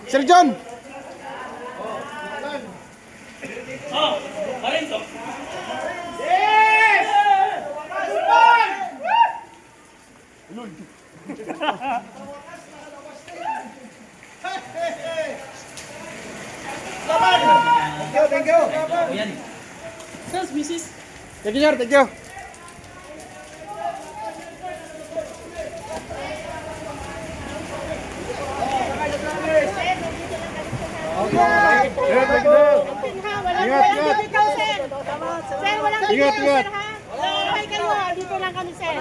Sir John! Thank you. Sales, misis. Thank you, sir. Thank you. Ingat, ingat. Ay kayo ha, dito lang kami sir.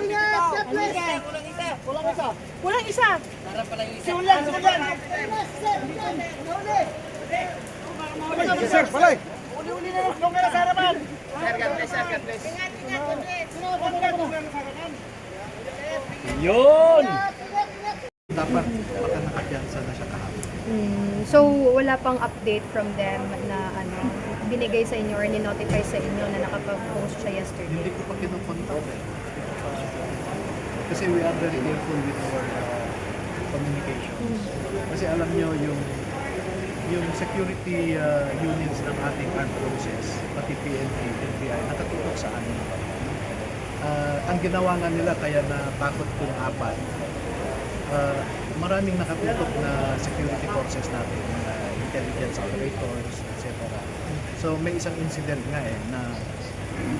Kulang isa. Siulan, siulan. Sir, balay. Uli-uli na lang kayo sa harapan. Sir, God bless, sir, God bless. Yun! Dapat baka nakapiyansa na siya kahapon. So, wala pang update from them na binigay sa inyo or ni-notify sa inyo na nakapag-post siya yesterday? Hindi ko pa kinukontak eh. Kasi we are very careful with our communications. Kasi alam nyo yung security units ng ating armed forces, pati PNP, NBI, nakatutok sa amin. Ang ginawa nga nila kaya natakot kung apat, maraming nakatutok na security forces natin, mga intelligence operators, etc. So may isang incident nga na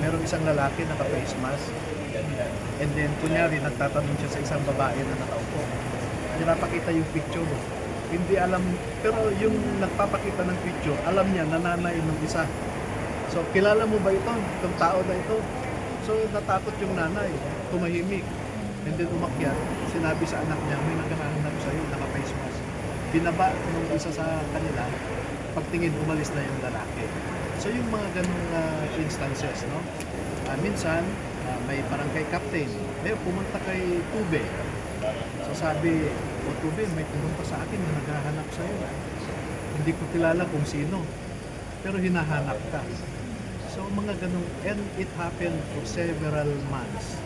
merong isang lalaki naka-face mask, and then kunyari nagtatanong siya sa isang babae na nakaupo. Pinapakita yung picture, hindi alam, pero yung nagpapakita ng picture, alam niya nanay ng isa. So kilala mo ba ito, itong tao na ito? So natakot yung nanay, tumahimik, and then umakyat, sinabi sa anak niya, may naghahanap sa'yo, naka-face mask. Binaba nung isa sa kanila, pagtingin umalis na yung lalaki. So yung mga ganung instances, no? Minsan, may barangay captain, pumunta kay Tube. So sabi, o Tube, may pumunta sa akin na naghahanap sa'yo. Hindi ko kilala kung sino, pero hinahanap ka. So mga ganung, and it happened for several months.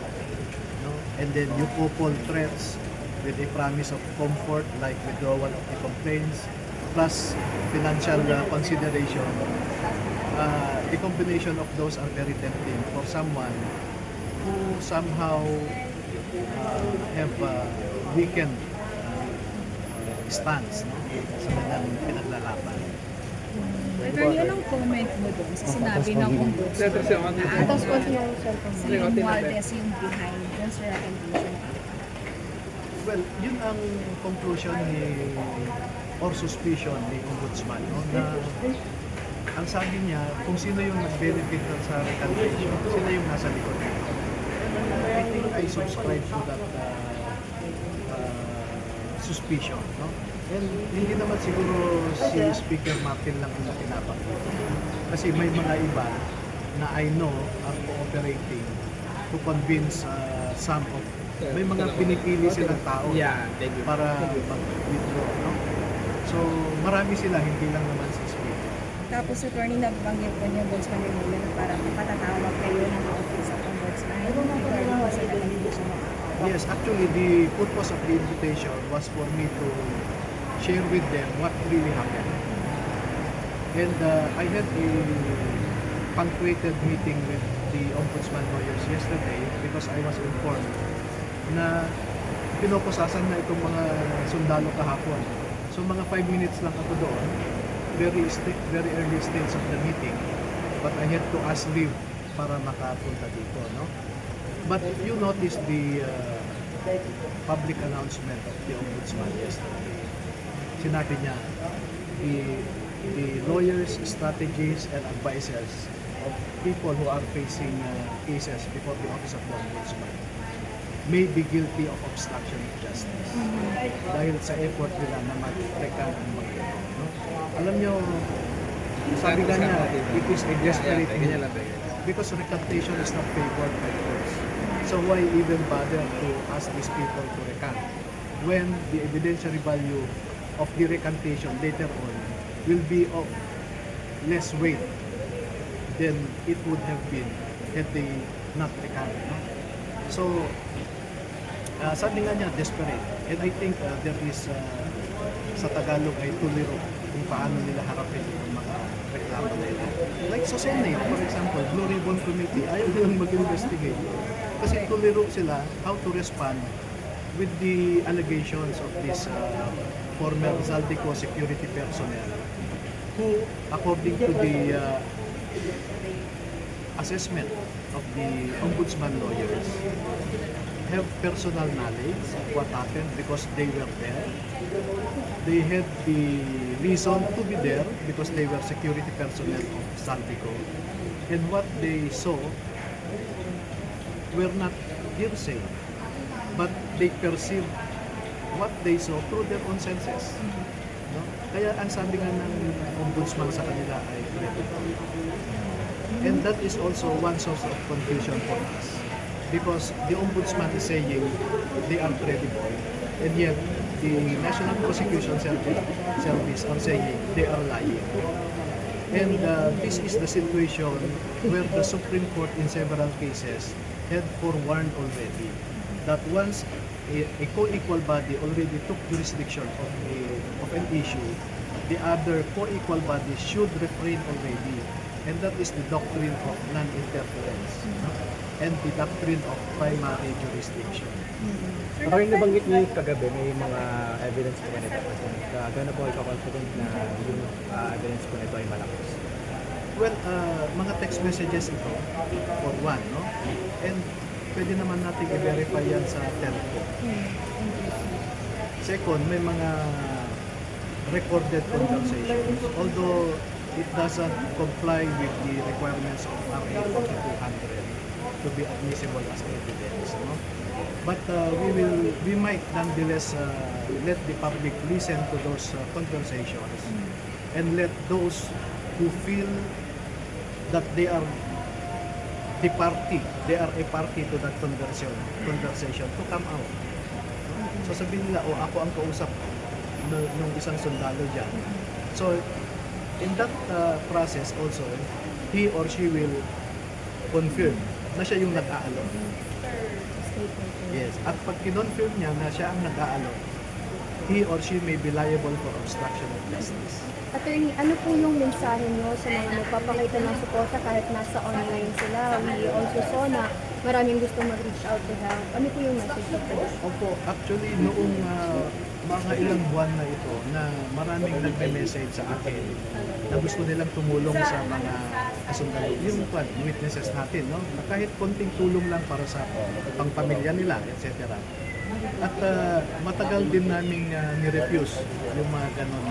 No? And then you couple threats with a promise of comfort like withdrawal of the complaints plus financial consideration. The combination of those are very tempting for someone who somehow have weakened stance, no? Sa kanyang pinaglalaban. Attorney, anong comment mo doon sa sinabi ng ombudsman na Tapos po yung cellphone. si Romualdez yung behind dun sa recommendation? Well, yun ang conclusion or suspicion ni Ombudsman, no? Na ang sabi niya, kung sino yung nag-benefit sa recantation, sino yung nasa likod. I think I subscribe to that suspicion, no? And hindi naman siguro si Speaker Martin lang ang nakinabang. Kasi may mga iba na I know are cooperating to convince some of, may mga pinipili silang tao para mag-withdraw, no? So marami sila, hindi lang naman si Speaker. Tapos attorney, nagbanggit po niya Ombudsman Remulla na parang patatawag kayo ng office of Ombudsman regarding po sa recommendation. Yes, actually the purpose of the invitation was for me to share with them what really happened. And I had a punctuated meeting with the Ombudsman lawyers yesterday because I was informed na pinoposasan na itong mga sundalo kahapon. So mga 5 minutes lang ako doon, very early stage of the meeting, but I had to ask leave para makapunta dito, no? But you noticed the public announcement of the Ombudsman yesterday. Sinabi niya, the lawyers, strategists, and advisors of people who are facing cases before the Office of the Ombudsman may be guilty of obstruction of justice dahil sa effort nila na mag-recan ang mga ito. No? Alam nyo, sabi ka niya, it is a desperate move because recantation is not favored by courts. So why even bother to ask these people to recant when the evidentiary value of the recantation later on will be of less weight than it would have been had they not recanted. No? So, sabi nga niya, desperate. And I think there is sa Tagalog ay tuliro kung paano nila harapin yung mga reklamo na ito. Like sa Senate, for example, Blue Ribbon Committee, ayaw nilang mag-investigate. Kasi tuliro sila how to respond with the allegations of this former Zaldico security personnel who, according to the assessment of the ombudsman lawyers, have personal knowledge of what happened because they were there. They had the reason to be there because they were security personnel of Zaldico. And what they saw were not hearsay, but they perceived what they saw through their own senses. No? Kaya ang sabi nga ng ombudsman sa kanila ay credible. And that is also one source of confusion for us. Because the ombudsman is saying they are credible, and yet the National Prosecution Service are saying they are lying. And this is the situation where the Supreme Court in several cases had forewarned already that once a co-equal body already took jurisdiction of an issue, the other co-equal body should refrain already. And that is the doctrine of non-interference and the doctrine of primary jurisdiction. Parang nabanggit niyo kagabi, may mga evidence po nito. Gano'n po ikaw-confident na yung evidence po nito ay malakas? Well, mga text messages ito, for one, no? And pwede naman natin i-verify yan sa telco. Second, may mga recorded conversations. Although it doesn't comply with the requirements of RA 4200 to be admissible as evidence, no? But we might nonetheless let the public listen to those conversations and let those who feel that they are the party, they are a party to that conversation to come out. So sabihin nila, oh, ako ang kausap ng isang sundalo dyan. So in that process also, he or she will confirm na siya yung nag-aalok. Yes. At pag kinonfirm niya na siya ang nag-aalok, he or she may be liable for obstruction of justice. Attorney, ano po yung mensahe nyo sa mga nagpapakita ng suporta kahit nasa online sila? We also saw na maraming gusto mag-reach out to help. Ano po yung message po? Opo, actually noong mga ilang buwan na ito na maraming nagme-message sa akin na gusto nilang tumulong sa mga kasundalo. Yung witnesses natin, no? Na kahit konting tulong lang para sa pangpamilya nila, etc. At matagal din naming ni-refuse yung mga ganon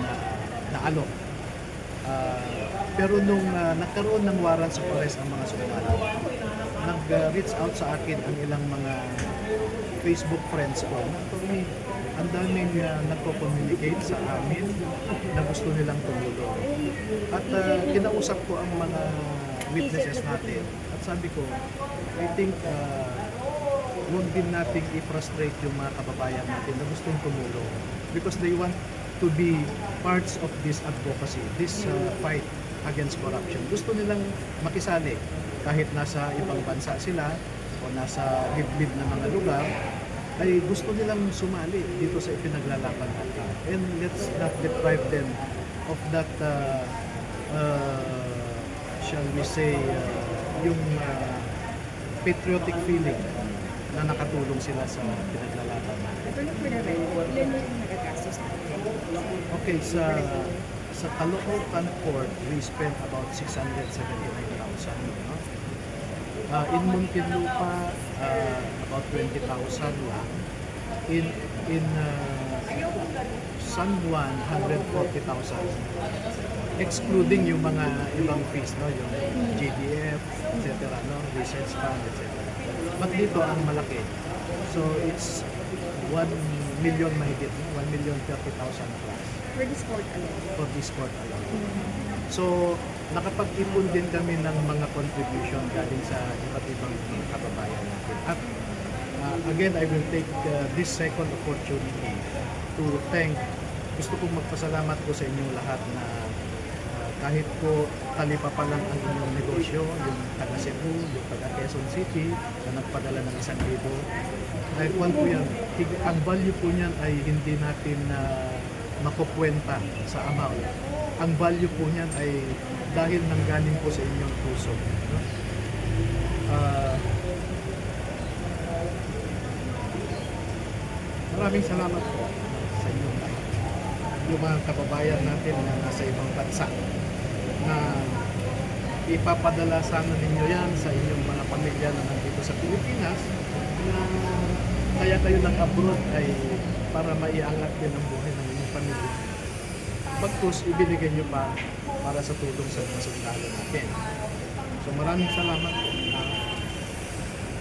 na alok. Pero nung nagkaroon ng warrants of arrest ang mga sundalo, nag-reach out sa akin ang ilang mga Facebook friends ko. Ang daming nagko-communicate sa amin na gusto nilang tumulong. At kinausap ko ang mga witnesses natin. At sabi ko, I think huwag din nating i-frustrate yung mga kababayan natin na gustong tumulong. Because they want to be parts of this advocacy, this fight against corruption. Gusto nilang makisali kahit nasa ibang bansa sila o nasa liblib na mga lugar, ay gusto nilang sumali dito sa ipinaglalaban natin. And let's not deprive them of that, shall we say, yung patriotic feeling na nakatulong sila sa pinaglalaban natin. Pero for the record, ilan yung nagagastos natin? Okay, sa Caloocan Port, we spent about 679,000. No? In Muntinlupa, about 20,000 lang. In San Juan, 140,000. Excluding yung mga ibang fees, no? Yung JDF, etc., no? Research fund, etc. But dito ang malaki. So it's 1 million mahigit, 1,030,000 plus. For this court alone? For this court alone. So, nakapag-ipon din kami ng mga contribution galing sa iba't ibang mga kababayan natin. At again, I will take this second opportunity to thank, gusto kong magpasalamat po sa inyong lahat na kahit po talipa pa lang ang inyong negosyo, yung taga Cebu, yung taga Quezon City, na nagpadala ng 1,000. Kahit po yan, ang value po niyan ay hindi natin makukwenta sa amount. Ang value po niyan ay dahil nanggaling po sa inyong puso. No? Maraming salamat po sa inyong lahat. Yung mga kababayan natin na nasa ibang bansa na ipapadala sana ninyo yan sa inyong mga pamilya na nandito sa Pilipinas na kaya kayo nag-abroad ay para maiangat din ang buhay ng inyong pamilya. Pagkus, ibinigay nyo pa para sa tulong sa mga sundalo natin. So maraming salamat.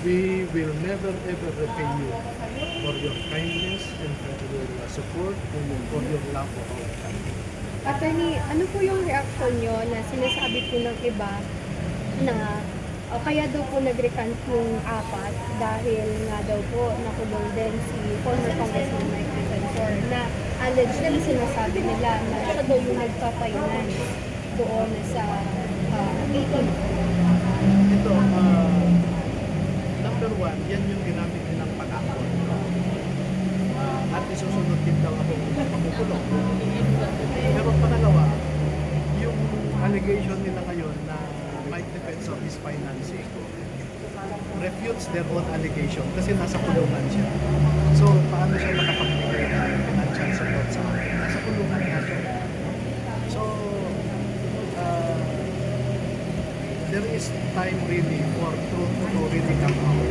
We will never ever repay you for your kindness and for your support and for your love for our country. Attorney, ano po yung reaction nyo na sinasabi po ng iba na kaya daw po nag-recant yung apat dahil nga daw po nakulong din si former Congressman Mike Defensor na allegedly sinasabi nila na siya daw yung nagpa-finance doon sa meeting. Ito, number one, yan yung ginamit nilang pag-ako. At isusunod din daw ako makukulong. Pero pangalawa, yung allegation nila ngayon na Mike Defensor is financing refutes their own allegation kasi nasa kulungan siya. So, paano siya nakapagbigay ng financial support sa akin? Nasa kulungan nga siya. So, there is time really for truth to really come out.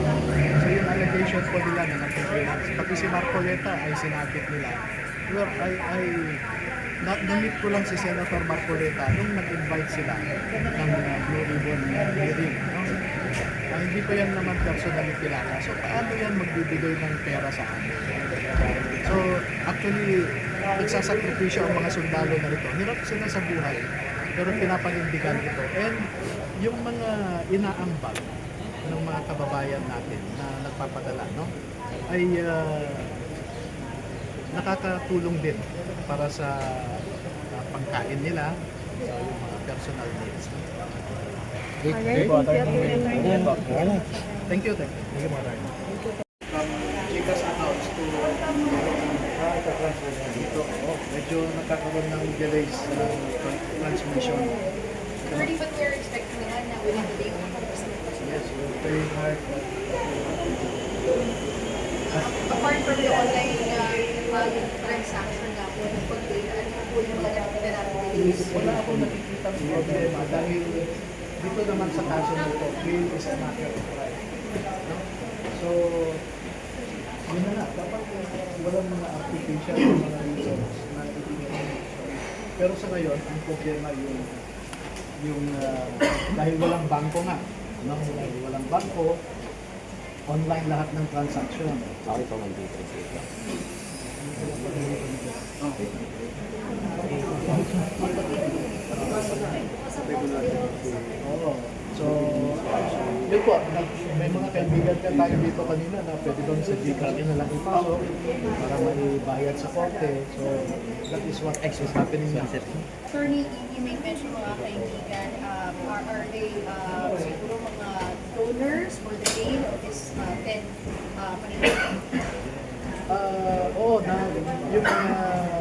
So yung allegation po nila na nag-finance, pati si Marcoleta ay sinabit nila. Well, na-meet ko lang si Senator Marcoleta nung nag-invite sila ng Blue Ribbon hearing. No? Hindi ko yan naman personally kilala. So paano yan magbibigay ng pera sa akin? So actually, nagsasakripisyo ang mga sundalo na ito. Hirap sila sa buhay, pero pinapanindigan ito. And yung mga inaambag ng mga kababayan natin na nagpapadala, no, ay nakakatulong din para sa pangkain nila, sa yung mga personal needs. Alright, Thank you. From Chicas accounts to dito, medyo nagkakaroon ng delays sa transmission. Already, but we're expecting naman na within the day makapagpasa. Yes, we're very hard. Apart from the online transaction na po, ano po yung mga nakikita natin delays? Wala akong nakikita ng problema dahil dito naman sa kaso nito, bail is a matter of right. No? So, yun na nga, dapat walang mga application, mga reasons na ibigay. Pero sa ngayon, ang problema yung dahil walang bangko nga, no? Dahil walang bangko, online lahat ng transaction. Sorry po, man dito. Oo. So, yun po, may mga kaibigan ka tayo dito kanina na pwede bang sa Gcash na lang ipasok para maibayad sa korte. So, that is what is happening now. Attorney, you may mention mga kaibigan, are they siguro mga donors for the gain of this 10 paniniwala? Oo, yung mga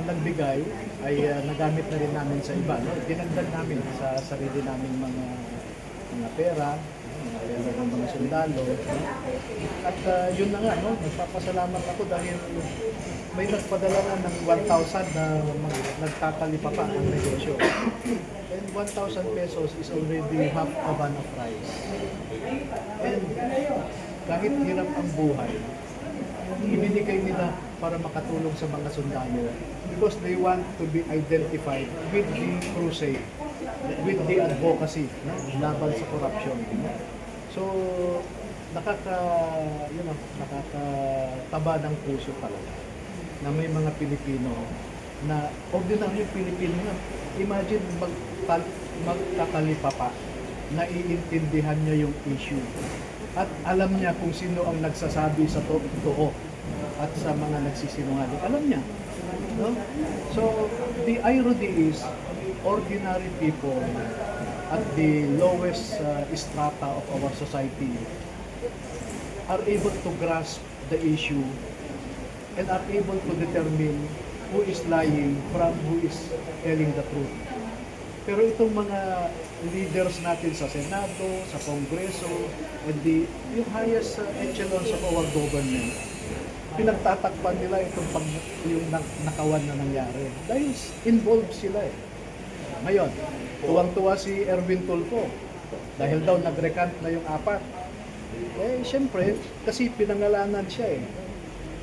nagbigay ay nagamit na rin namin sa iba. No? Dinagdag namin sa sarili namin mga pera ng mga sundalo. At yun na nga, no? Nagpapasalamat ako dahil may nagpadala na ng 1,000 na nagtatalipa pa ang negosyo. And 1,000 pesos is already half a van of rice. And kahit hirap ang buhay, ibinigay nila para makatulong sa mga sundalo because they want to be identified with the crusade, with the advocacy, no? Laban sa corruption. So, nakakataba ng puso talaga na may mga Pilipino na ordinary Pilipino na. Imagine magkakalipapa, naiintindihan niya yung issue at alam niya kung sino ang nagsasabi sa totoo at sa mga nagsisinungaling. Alam niya. No? So, the irony is, ordinary people at the lowest strata of our society are able to grasp the issue and are able to determine who is lying from who is telling the truth. Pero itong mga leaders natin sa Senado, sa Kongreso, and yung highest echelons of our government, pinagtatakpan nila yung nakawan na nangyari. Dahil involved sila eh. Ngayon, tuwang-tuwa si Erwin Tulfo dahil daw nag-recant na yung 4. Eh, syempre, kasi pinangalanan siya eh.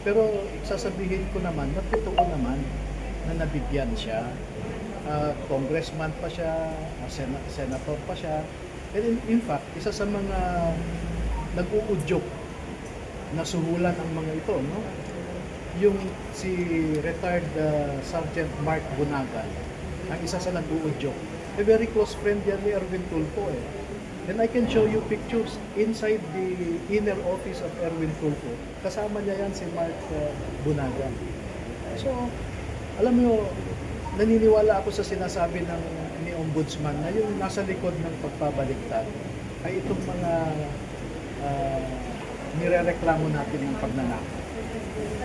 Pero sasabihin ko naman, na totoo naman na nabigyan siya. Congressman pa siya, senator pa siya. And in fact, isa sa mga nag-uudyok na suhulan ang mga ito, no? Yung si retired Sergeant Mark Bunagan, ang isa sa nag-uudyok. A very close friend yan ni Erwin Tulfo eh. And I can show you pictures inside the inner office of Erwin Tulfo. Kasama niya yan si Mark Bunagan. So, alam mo, naniniwala ako sa sinasabi ni Ombudsman na yung nasa likod ng pagpabaliktad ay itong mga nirereklamo natin ng pagnanakaw.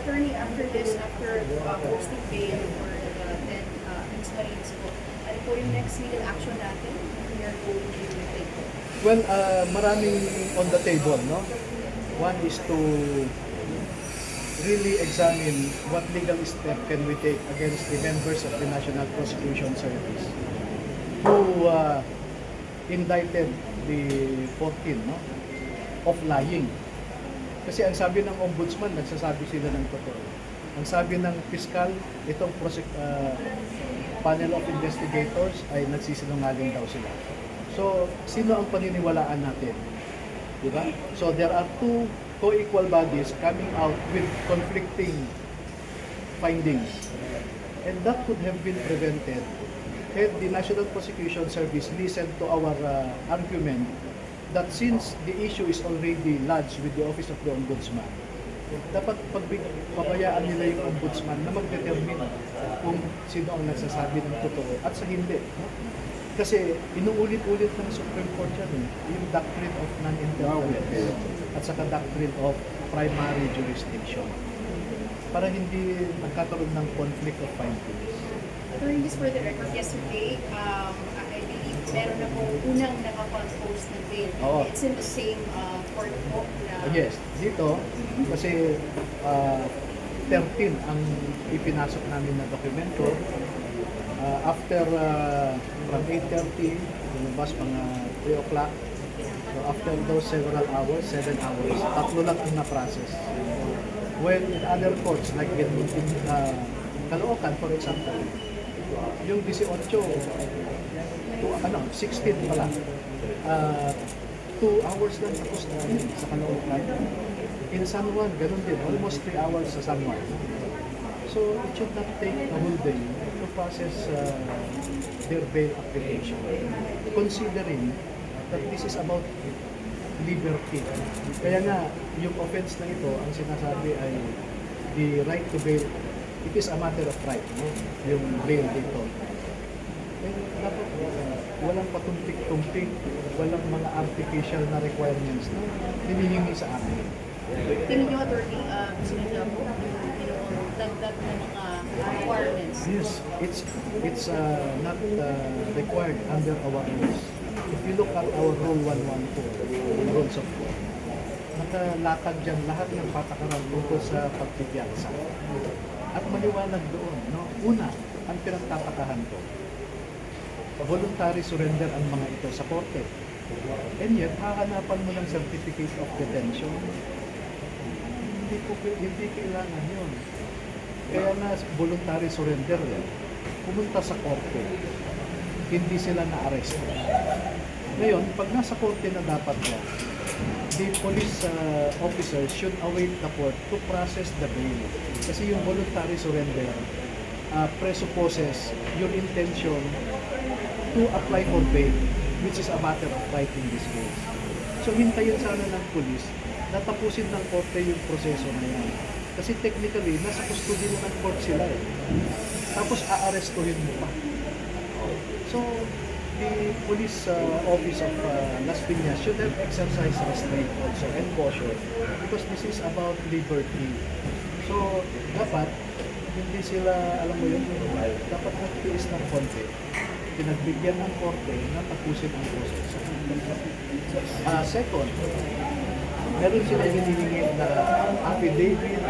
Attorney, after this, after posting bail for the 10 ex-Marines po, ano po yung next legal action natin? We are going to take. Well, maraming on the table, no? One is to really examine what legal step can we take against the members of the National Prosecution Service who indicted the 14, no? Of lying. Kasi ang sabi ng ombudsman, nagsasabi sila ng totoo. Ang sabi ng piskal, itong panel of investigators ay nagsisinungaling daw sila. So, sino ang paniniwalaan natin? Diba? So, there are two co-equal bodies coming out with conflicting findings. And that could have been prevented had the National Prosecution Service listened to our argument that since the issue is already lodged with the Office of the Ombudsman, dapat pabayaan nila yung Ombudsman na mag-determine kung sino ang nagsasabi ng totoo at sa hindi. Kasi inuulit-ulit ng Supreme Court yan yung doctrine of non-interference at saka doctrine of primary jurisdiction para hindi magkakaroon ng conflict of findings. Attorney, just for the record, yesterday, I believe meron na po unang nakapost na bail. Oo. It's in the same court po na... Yes, dito kasi 13 ang ipinasok namin na dokumento. After from 8:30, lumabas mga 3 o'clock. So after those several hours, 7 hours, tatlo lang ang na-process. When in other courts, like in Caloocan, for example, yung 18 to 16 pala, 2 hours lang tapos na sa Caloocan. In San Juan, ganun din, almost 3 hours sa San Juan. So it should not take a whole day to process their bail application, considering that this is about liberty. Kaya nga, yung offense na ito, ang sinasabi ay the right to bail, it is a matter of right, no? Yung bail dito. Eh, dapat walang patumpik-tumpik, walang mga artificial na requirements na hinihingi sa amin. Tingin nyo, attorney, sunod na po, dagdag na mga requirements. Yes, it's not required under our rules. If you look at our Rule 114, Rules of Law, nakalakad dyan lahat ng patakaran tungkol sa pagpipiyansa. At maliwanag doon, no? Una, ang pinagtatakahan ko, voluntary surrender ang mga ito sa korte. And yet, hahanapan mo ng certificate of detention. Hindi kailangan yun. Kaya na voluntary surrender pumunta sa korte, hindi sila na-arrest. Ngayon, pag nasa korte na dapat yan, the police officers should await the court to process the bail. Kasi yung voluntary surrender presupposes your intention to apply for bail, which is a matter of right in this case. So hintayin sana ng police na tapusin ng korte yung proseso na yan. Kasi technically, nasa custody na ng court sila eh. Tapos aarestuhin mo pa. So, the police office of Las Piñas should have exercised restraint also and caution because this is about liberty. So, dapat hindi sila, alam mo yun, dapat nagtiis ng konti. Pinagbigyan ng korte na tapusin ang proseso. Second, meron sila hinihingi na affidavit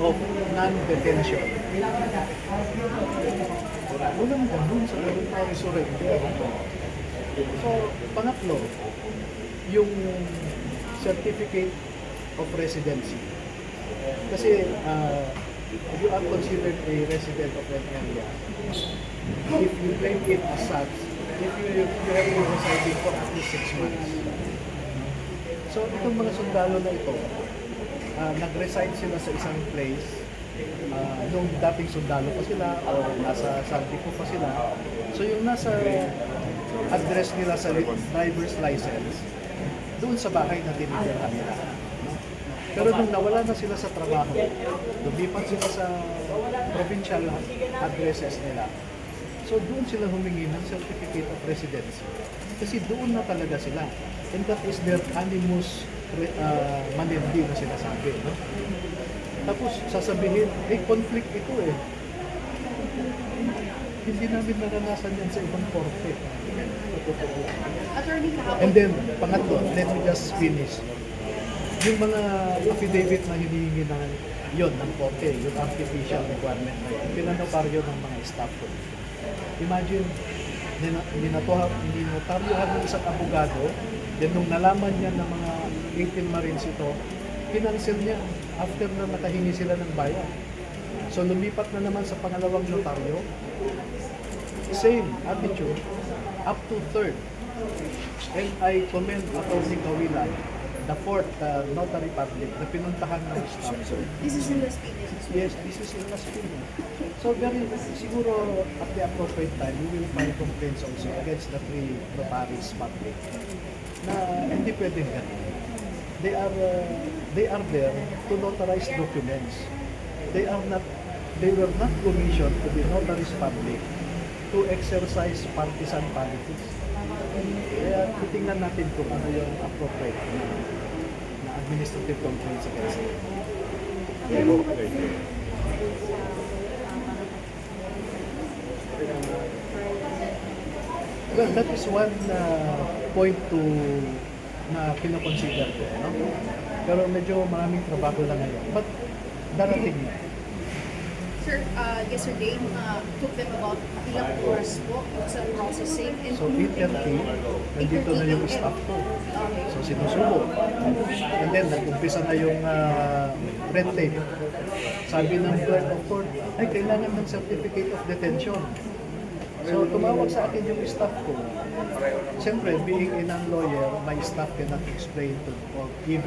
of non-detention. Walang ganun sa voluntary surrender. So, pangatlo, yung certificate of residency. Kasi if you are considered a resident of an area, if you claim it as such, if you have been residing for at least 6 months. So, itong mga sundalo na ito, nag-reside sila sa isang place, nung dating sundalo pa sila o nasa Saltico pa sila. So, yung nasa address nila sa driver's license, doon sa bahay na tinitirahan nila. Pero nung nawala na sila sa trabaho, lumipat sila sa provincial addresses nila. So doon sila humingi ng certificate of residency. Kasi doon na talaga sila. And that is their animus manendi na sinasabi. No? Tapos sasabihin, conflict ito eh. Hindi namin naranasan yan sa ibang korte. And then, pangatlo, let me just finish. Yung mga affidavit na hinihingi na yun, ng korte, yung artificial requirement na yun, pinanotaryo ng mga staff ko. Imagine, ninotaryohan ng isang abogado, then nung nalaman niya ng mga 18 Marines ito, kinancel niya after na nakahingi sila ng bayan. So lumipat na naman sa pangalawang notaryo, same attitude, up to third. And I commend Atty. Kawilan, the fourth notary public na pinuntahan ng staff. This is in Las Piñas. Yes, this is in Las Piñas. So siguro at the appropriate time, we will file complaints also against the three notaries public na hindi pwedeng ganun. They are there to notarize documents. They were not commissioned to be notaries public to exercise partisan politics. Kaya titingnan natin kung ano yung appropriate na administrative complaints against them. Well, that is one point na kinoconsider ko. No? Pero medyo maraming trabaho lang ngayon. But darating na. Sir, yesterday, took them about ilang oras po sa processing. So 8:30, nandito na yung staff ko. So sinusubo. And then nag-umpisa na yung red tape. Sabi ng clerk of court, ay kailangan ng certificate of detention. So tumawag sa akin yung staff ko. Siyempre, being a non-lawyer, my staff cannot explain to or even